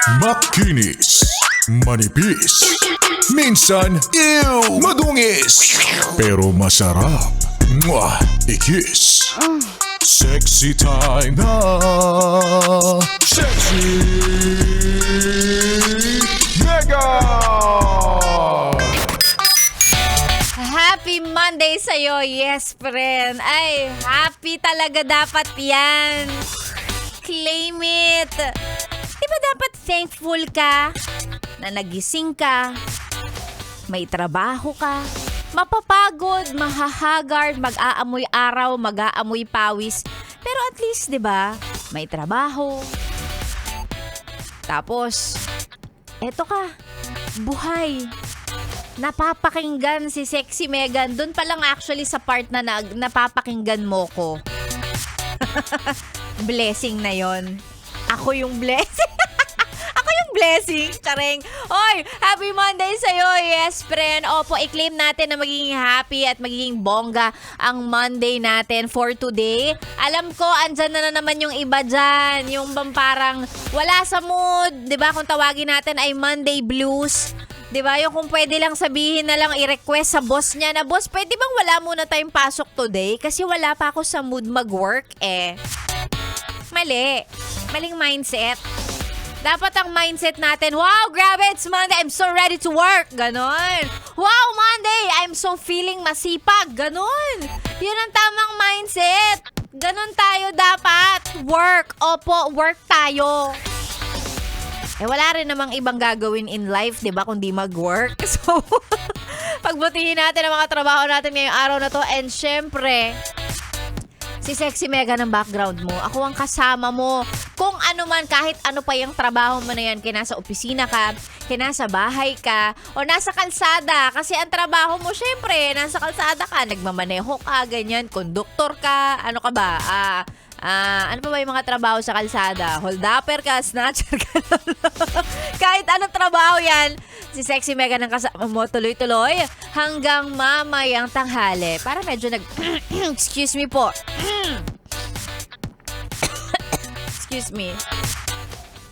Makinis, manipis, minsan, madungis, pero masarap. Mwah! Ikis. Sexy time na. Sexy Mega! Happy Monday sa'yo, yes friend. Ay, happy talaga dapat yan. Claim it. Diba dapat thankful ka na nagising ka, may trabaho ka, mapapagod, mahahagard, mag-aamoy araw, mag-aamoy pawis. Pero at least, diba, may trabaho. Tapos, eto ka, buhay. Napapakinggan si Sexy Megan. Doon pa lang actually sa part na napapakinggan mo ko. Blessing na yon. Ako yung blessing. Ako yung blessing. Kareng. Oy, happy Monday sa'yo. Yes, friend. Opo, i-claim natin na magiging happy at magiging bongga ang Monday natin for today. Alam ko, andyan na naman yung iba dyan. Yung bang parang wala sa mood. Diba kung tawagin natin ay Monday Blues. Diba? Yung kung pwede lang sabihin na lang i-request sa boss niya na, boss, pwede bang wala muna tayong pasok today? Kasi wala pa ako sa mood mag-work eh. Mali. Maling mindset. Dapat ang mindset natin, wow, grabe, it's Monday, I'm so ready to work. Ganon. Wow, Monday, I'm so feeling masipag. Ganon. Yun ang tamang mindset. Ganon tayo dapat. Work. Opo, work tayo. Eh wala rin namang ibang gagawin in life, 'di ba, kundi mag-work. So, pagbutihin natin ang mga trabaho natin ngayong araw na 'to, and syempre, si Sexy Mega ng background mo. Ako ang kasama mo. Kung ano man, kahit ano pa yung trabaho mo na yan, kinasa opisina ka, kinasa bahay ka, o nasa kalsada. Kasi ang trabaho mo, syempre, nasa kalsada ka, nagmamaneho ka, ganyan, konduktor ka, ano ka ba? Ano pa ba yung mga trabaho sa kalsada? Hold-upper ka, snatcher ka. Kahit anong trabaho yan, si Sexy Mega ng kasama mo tuloy-tuloy hanggang mamayang tanghali. Para medyo excuse me po. Excuse me.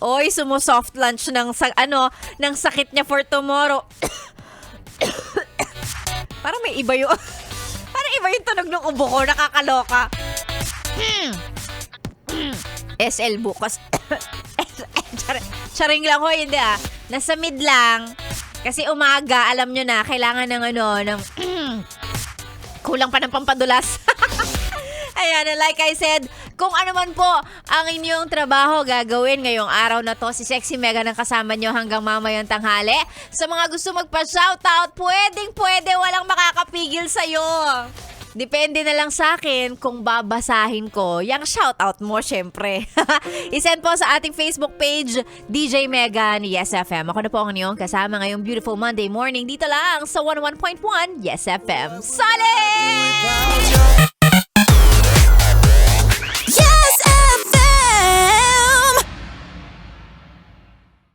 Oy, sumo-soft lunch ng sakit niya for tomorrow. Parang may iba yung parang iba yung tunog ng ubo ko, nakakaloka. SL bukas. Charing lang ho, hindi ah. Nasa mid lang. Kasi umaga, alam nyo na, kailangan ng kulang pa ng pampadulas. Ayan, like I said, kung ano man po ang inyong trabaho gagawin ngayong araw na to, si Sexy Mega ng kasama nyo hanggang mamayang tanghali. Sa mga gusto magpa-shoutout, pwede, walang makakapigil sa'yo. Depende na lang sa akin kung babasahin ko yung shoutout mo, syempre. I-send po sa ating Facebook page, DJ Megan, Yes FM. Ako na po ang inyong kasama ngayong beautiful Monday morning dito lang sa 101.1 Yes FM. Solid!